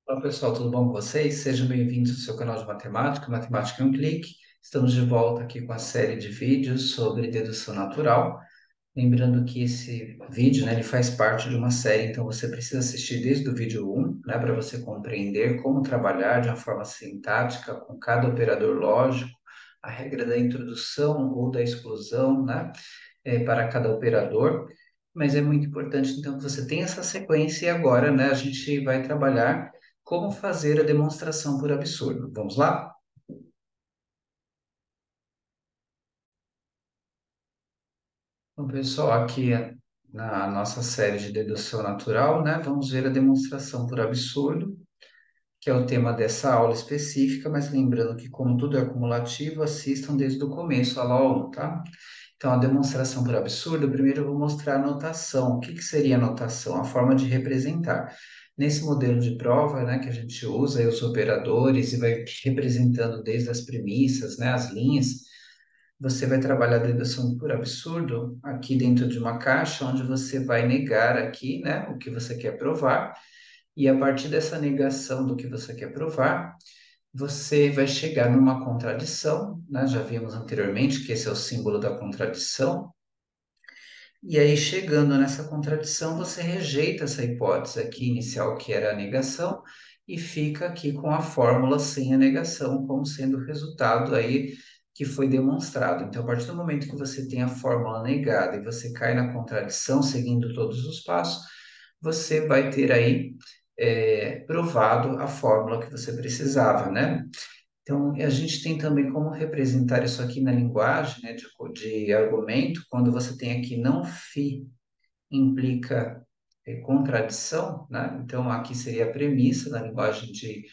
Olá pessoal, tudo bom com vocês? Sejam bem-vindos ao seu canal de matemática, Matemática em um Clique. Estamos de volta aqui com a série de vídeos sobre dedução natural. Lembrando que esse vídeo, né, ele faz parte de uma série, então você precisa assistir desde o vídeo 1, né, para você compreender como trabalhar de uma forma sintática com cada operador lógico, a regra da introdução ou da exclusão, né, para cada operador. Mas é muito importante, então, que você tenha essa sequência e agora, né, a gente vai trabalhar como fazer a demonstração por absurdo. Vamos lá? Então, pessoal, aqui na nossa série de dedução natural, né, vamos ver a demonstração por absurdo, que é o tema dessa aula específica, mas lembrando que, como tudo é acumulativo, assistam desde o começo a aula 1, tá? Então, a demonstração por absurdo, primeiro eu vou mostrar a notação. O que que seria a notação? A forma de representar. Nesse modelo de prova, né, que a gente usa aí os operadores e vai representando desde as premissas, né, as linhas, você vai trabalhar a dedução por absurdo aqui dentro de uma caixa, onde você vai negar aqui, né, o que você quer provar, e a partir dessa negação do que você quer provar, você vai chegar numa contradição, né? Já vimos anteriormente que esse é o símbolo da contradição, e aí, chegando nessa contradição, você rejeita essa hipótese aqui inicial, que era a negação, e fica aqui com a fórmula sem a negação, como sendo o resultado aí que foi demonstrado. Então, a partir do momento que você tem a fórmula negada e você cai na contradição, seguindo todos os passos, você vai ter aí provado a fórmula que você precisava, né? Então, a gente tem também como representar isso aqui na linguagem, né, de argumento, quando você tem aqui não fi implica contradição, né? Então, aqui seria a premissa da linguagem de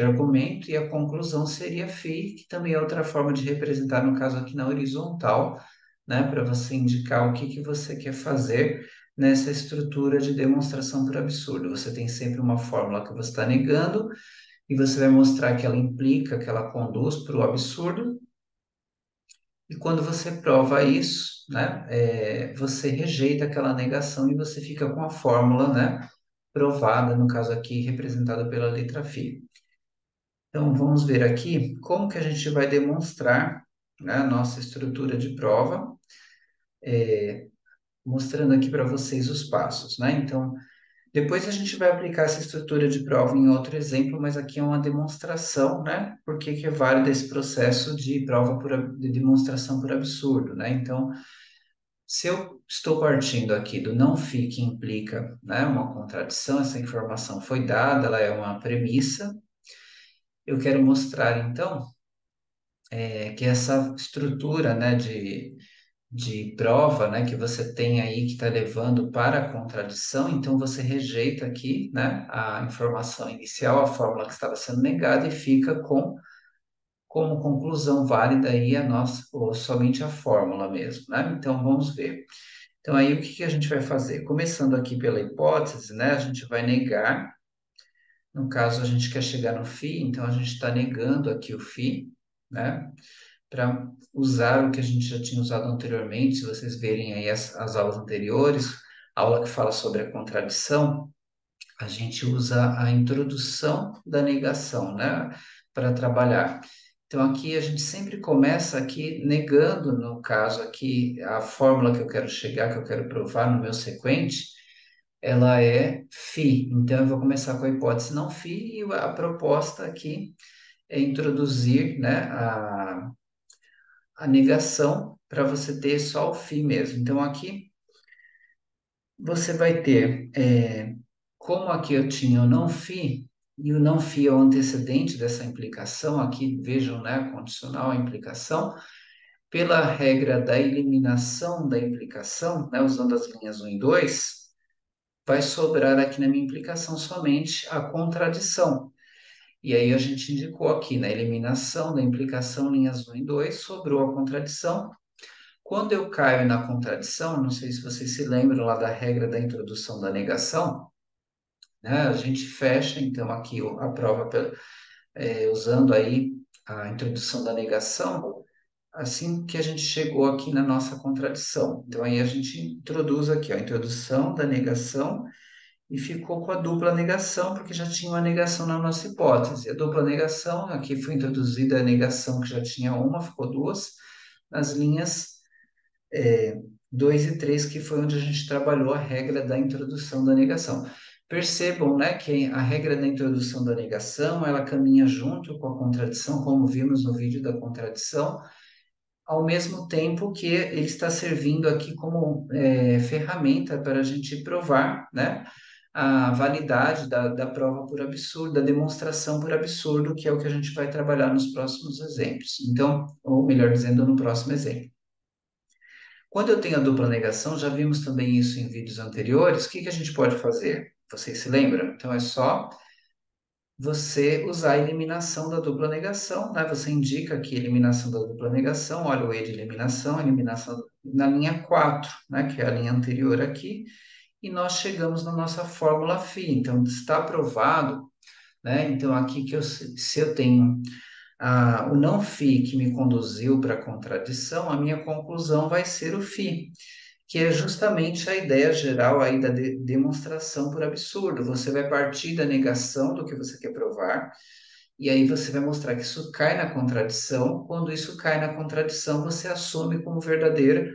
argumento e a conclusão seria fi, que também é outra forma de representar, no caso aqui na horizontal, né, para você indicar o que que você quer fazer nessa estrutura de demonstração por absurdo. Você tem sempre uma fórmula que você está negando, e você vai mostrar que ela implica, que ela conduz para o absurdo, e quando você prova isso, né, você rejeita aquela negação e você fica com a fórmula, né, provada, no caso aqui, representada pela letra φ. Então, vamos ver aqui como que a gente vai demonstrar, né, a nossa estrutura de prova, mostrando aqui para vocês os passos, né? Então, depois a gente vai aplicar essa estrutura de prova em outro exemplo, mas aqui é uma demonstração, né? Por que que é válido esse processo de prova de demonstração por absurdo, né? Então, se eu estou partindo aqui do não fi, que implica, né, uma contradição, essa informação foi dada, ela é uma premissa, eu quero mostrar, então, que essa estrutura, né, de prova, né, que você tem aí que está levando para a contradição, então você rejeita aqui, né, a informação inicial, a fórmula que estava sendo negada e fica com como conclusão válida aí a nossa, ou somente a fórmula mesmo, né? Então vamos ver. Então aí o que que a gente vai fazer? Começando aqui pela hipótese, né, a gente vai negar, no caso a gente quer chegar no φ, então a gente está negando aqui o φ, né? Para usar o que a gente já tinha usado anteriormente, se vocês verem aí as aulas anteriores, a aula que fala sobre a contradição, a gente usa a introdução da negação, né, para trabalhar. Então aqui a gente sempre começa aqui negando, no caso aqui, a fórmula que eu quero chegar, que eu quero provar no meu sequente, ela é φ. Então eu vou começar com a hipótese não φ e a proposta aqui é introduzir, né, a negação para você ter só o φ mesmo. Então, aqui você vai ter, como aqui eu tinha o não φ, e o não φ é o antecedente dessa implicação, aqui vejam, né, a condicional, a implicação, pela regra da eliminação da implicação, né, usando as linhas um e 2, vai sobrar aqui na minha implicação somente a contradição. E aí a gente indicou aqui na eliminação da implicação, linhas um e 2, sobrou a contradição. Quando eu caio na contradição, não sei se vocês se lembram lá da regra da introdução da negação, né? A gente fecha então aqui a prova usando aí a introdução da negação, assim que a gente chegou aqui na nossa contradição. Então aí a gente introduz aqui ó, a introdução da negação e ficou com a dupla negação, porque já tinha uma negação na nossa hipótese. A dupla negação, aqui foi introduzida a negação que já tinha uma, ficou duas, nas linhas 2 e 3, que foi onde a gente trabalhou a regra da introdução da negação. Percebam, né, que a regra da introdução da negação, ela caminha junto com a contradição, como vimos no vídeo da contradição, ao mesmo tempo que ele está servindo aqui como ferramenta para a gente provar, né, a validade da prova por absurdo, da demonstração por absurdo, que é o que a gente vai trabalhar nos próximos exemplos. Então, ou melhor dizendo, no próximo exemplo. Quando eu tenho a dupla negação, já vimos também isso em vídeos anteriores, o que que a gente pode fazer? Vocês se lembram? Então, é só você usar a eliminação da dupla negação, né? Você indica aqui a eliminação da dupla negação, olha o E de eliminação, eliminação na linha 4, né? Que é a linha anterior aqui, e nós chegamos na nossa fórmula φ. Então, está aprovado, né? Então, aqui que se eu tenho o não φ que me conduziu para a contradição, a minha conclusão vai ser o φ, que é justamente a ideia geral aí da demonstração por absurdo. Você vai partir da negação do que você quer provar, e aí você vai mostrar que isso cai na contradição. Quando isso cai na contradição, você assume como verdadeira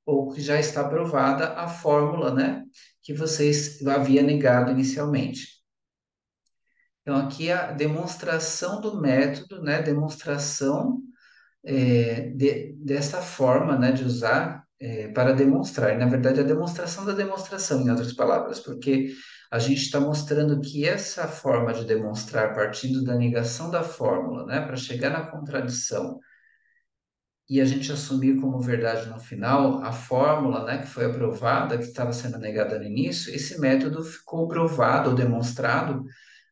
ou que já está provada a fórmula, né, que vocês havia negado inicialmente. Então, aqui é a demonstração do método, né, demonstração dessa forma, né, de usar para demonstrar. Na verdade, a demonstração da demonstração, em outras palavras, porque a gente está mostrando que essa forma de demonstrar, partindo da negação da fórmula, né, para chegar na contradição e a gente assumir como verdade no final a fórmula, né, que foi aprovada, que estava sendo negada no início, esse método ficou provado ou demonstrado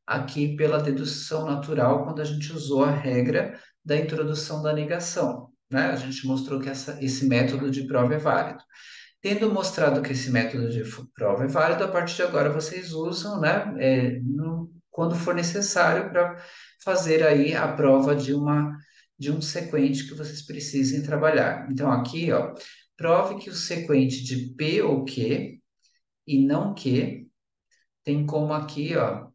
aqui pela dedução natural, quando a gente usou a regra da introdução da negação, né? A gente mostrou que esse método de prova é válido. Tendo mostrado que esse método de prova é válido, a partir de agora vocês usam, né, quando for necessário para fazer aí a prova de um sequente que vocês precisem trabalhar. Então, aqui, ó, prove que o sequente de P ou Q e não Q tem como aqui, ó,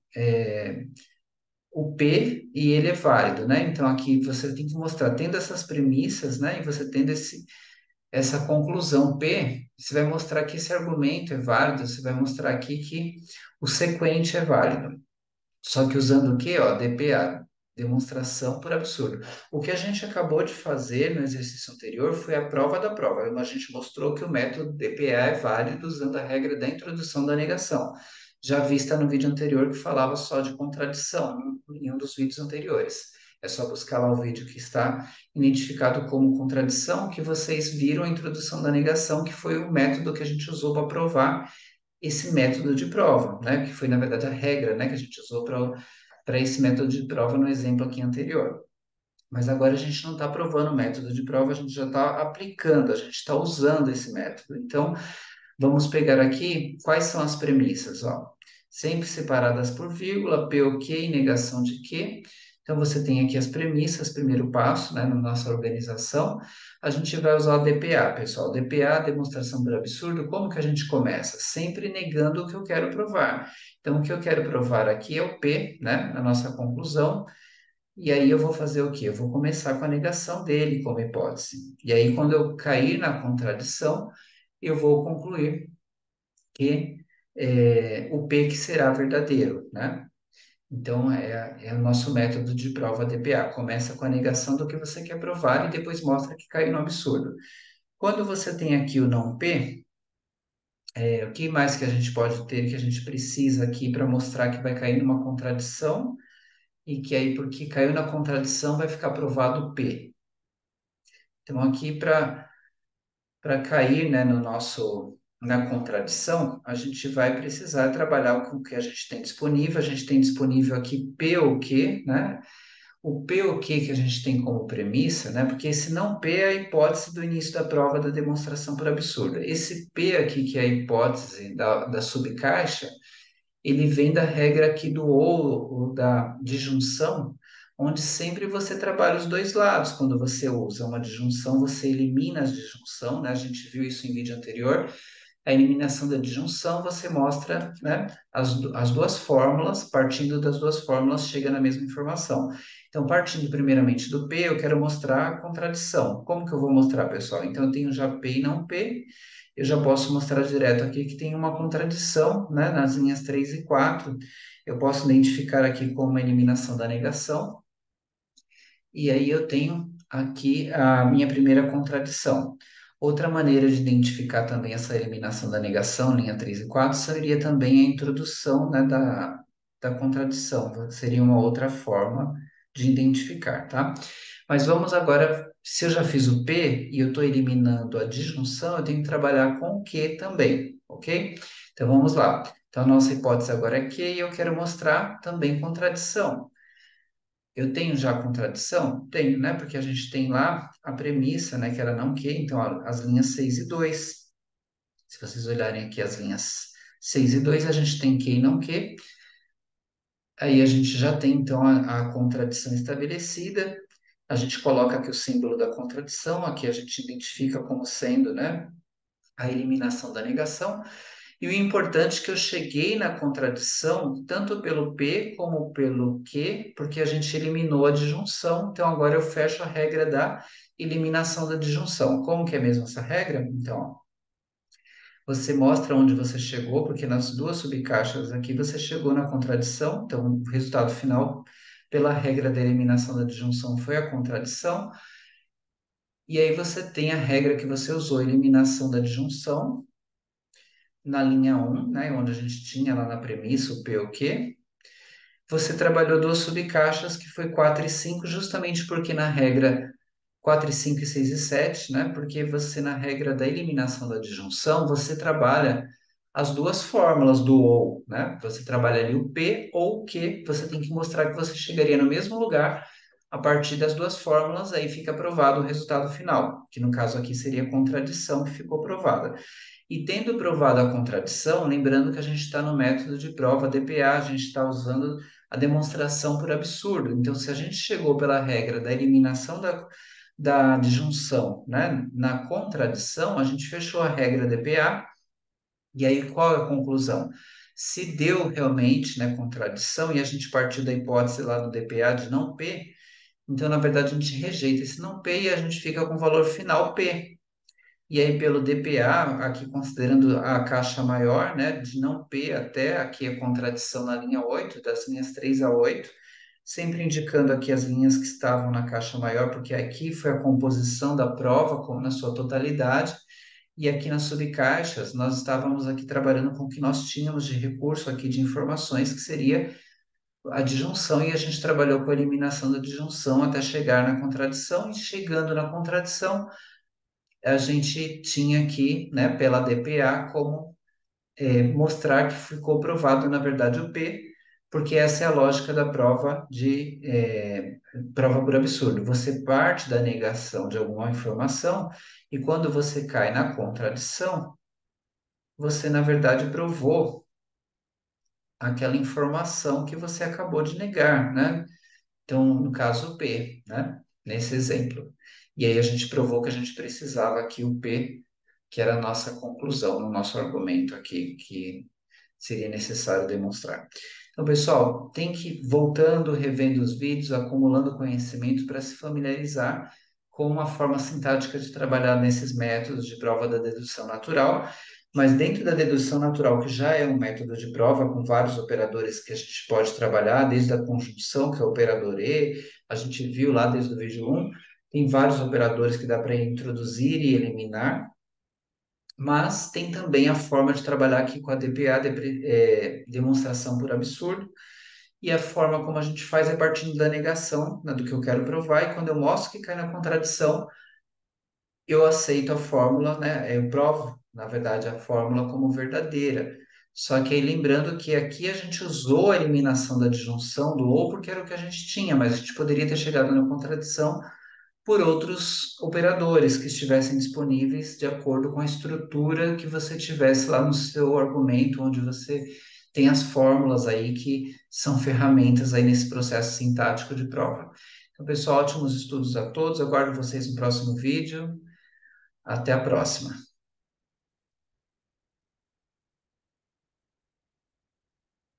o P e ele é válido, né? Então aqui você tem que mostrar, tendo essas premissas, né? E você tendo essa conclusão P, você vai mostrar que esse argumento é válido, você vai mostrar aqui que o sequente é válido. Só que usando o quê? Ó, DPA, demonstração por absurdo. O que a gente acabou de fazer no exercício anterior foi a prova da prova. A gente mostrou que o método DPA é válido usando a regra da introdução da negação, já vista no vídeo anterior que falava só de contradição, em um dos vídeos anteriores. É só buscar lá o vídeo que está identificado como contradição, que vocês viram a introdução da negação, que foi o método que a gente usou para provar esse método de prova, né? Que foi, na verdade, a regra, né, que a gente usou para esse método de prova no exemplo aqui anterior. Mas agora a gente não está provando o método de prova, a gente já está aplicando, a gente está usando esse método. Então, vamos pegar aqui quais são as premissas, ó. Sempre separadas por vírgula, P o Q e negação de Q. Então, você tem aqui as premissas, primeiro passo, né, na nossa organização. A gente vai usar o DPA, pessoal. DPA, demonstração por absurdo. Como que a gente começa? Sempre negando o que eu quero provar. Então, o que eu quero provar aqui é o P, né, na nossa conclusão. E aí eu vou fazer o quê? Eu vou começar com a negação dele como hipótese. E aí, quando eu cair na contradição, eu vou concluir que o P que será verdadeiro, né? Então, é o nosso método de prova DPA. Começa com a negação do que você quer provar e depois mostra que caiu no absurdo. Quando você tem aqui o não P, o que mais que a gente pode ter, que a gente precisa aqui para mostrar que vai cair numa contradição e que aí, porque caiu na contradição, vai ficar provado o P. Então, aqui para cair, né, no nosso na contradição, a gente vai precisar trabalhar com o que a gente tem disponível. A gente tem disponível aqui P ou Q, né? O P ou Q que a gente tem como premissa, né? Porque esse não P é a hipótese do início da prova da demonstração por absurdo. Esse P aqui, que é a hipótese da subcaixa, ele vem da regra aqui do ou da disjunção, onde sempre você trabalha os dois lados. Quando você usa uma disjunção, você elimina a disjunção, né? A gente viu isso em vídeo anterior. A eliminação da disjunção, você mostra, né, as duas fórmulas, partindo das duas fórmulas, chega na mesma informação. Então, partindo primeiramente do P, eu quero mostrar a contradição. Como que eu vou mostrar, pessoal? Então, eu tenho já P e não P, eu já posso mostrar direto aqui que tem uma contradição, né, nas linhas 3 e 4. Eu posso identificar aqui como a eliminação da negação, e aí eu tenho aqui a minha primeira contradição. Outra maneira de identificar também essa eliminação da negação, linha 3 e 4, seria também a introdução, né, da contradição. Seria uma outra forma de identificar, tá? Mas vamos agora, se eu já fiz o P e eu estou eliminando a disjunção, eu tenho que trabalhar com o Q também, ok? Então vamos lá. Então a nossa hipótese agora é Q e eu quero mostrar também contradição. Eu tenho já contradição? Tenho, né? Porque a gente tem lá a premissa, né, que era não que, então as linhas 6 e 2. Se vocês olharem aqui as linhas 6 e 2, a gente tem que e não que. Aí a gente já tem, então, a contradição estabelecida. A gente coloca aqui o símbolo da contradição, aqui a gente identifica como sendo, né, a eliminação da negação. E o importante é que eu cheguei na contradição tanto pelo P como pelo Q, porque a gente eliminou a disjunção, então agora eu fecho a regra da eliminação da disjunção. Como que é mesmo essa regra? Então, ó, você mostra onde você chegou, porque nas duas subcaixas aqui você chegou na contradição, então o resultado final pela regra da eliminação da disjunção foi a contradição, e aí você tem a regra que você usou, eliminação da disjunção, na linha 1, né, onde a gente tinha lá na premissa o P o Q, você trabalhou duas subcaixas que foi 4 e 5, justamente porque na regra 4 e 5 e 6 e 7, né, porque você na regra da eliminação da disjunção, você trabalha as duas fórmulas do ou, né? Você trabalha ali o P ou o Q, você tem que mostrar que você chegaria no mesmo lugar a partir das duas fórmulas, aí fica provado o resultado final, que no caso aqui seria a contradição que ficou provada. E tendo provado a contradição, lembrando que a gente está no método de prova DPA, a gente está usando a demonstração por absurdo. Então, se a gente chegou pela regra da eliminação da disjunção, né, na contradição, a gente fechou a regra DPA, e aí qual é a conclusão? Se deu realmente, né, contradição, e a gente partiu da hipótese lá do DPA de não P, então, na verdade, a gente rejeita esse não P e a gente fica com o valor final P. E aí, pelo DPA, aqui considerando a caixa maior, né, de não P até aqui a contradição na linha 8 das linhas 3 a 8, sempre indicando aqui as linhas que estavam na caixa maior, porque aqui foi a composição da prova, como na sua totalidade, e aqui nas subcaixas, nós estávamos aqui trabalhando com o que nós tínhamos de recurso aqui de informações, que seria a disjunção, e a gente trabalhou com a eliminação da disjunção até chegar na contradição, e chegando na contradição, a gente tinha aqui, né, pela DPA, como mostrar que ficou provado, na verdade, o P, porque essa é a lógica da prova de prova por absurdo. Você parte da negação de alguma informação e quando você cai na contradição, você, na verdade, provou aquela informação que você acabou de negar, né? Então, no caso, P, né? Nesse exemplo. E aí a gente provou que a gente precisava aqui o P, que era a nossa conclusão, no nosso argumento aqui, que seria necessário demonstrar. Então, pessoal, tem que ir voltando, revendo os vídeos, acumulando conhecimento para se familiarizar com uma forma sintática de trabalhar nesses métodos de prova da dedução natural. Mas dentro da dedução natural, que já é um método de prova com vários operadores que a gente pode trabalhar, desde a conjunção, que é o operador E, a gente viu lá desde o vídeo 1, tem vários operadores que dá para introduzir e eliminar, mas tem também a forma de trabalhar aqui com a DPA, demonstração por absurdo, e a forma como a gente faz é partindo da negação, né, do que eu quero provar, e quando eu mostro que cai na contradição, eu aceito a fórmula, né, eu provo, na verdade, a fórmula como verdadeira. Só que aí lembrando que aqui a gente usou a eliminação da disjunção do ou porque era o que a gente tinha, mas a gente poderia ter chegado na contradição por outros operadores que estivessem disponíveis de acordo com a estrutura que você tivesse lá no seu argumento, onde você tem as fórmulas aí que são ferramentas aí nesse processo sintático de prova. Então, pessoal, ótimos estudos a todos. Aguardo vocês no próximo vídeo. Até a próxima.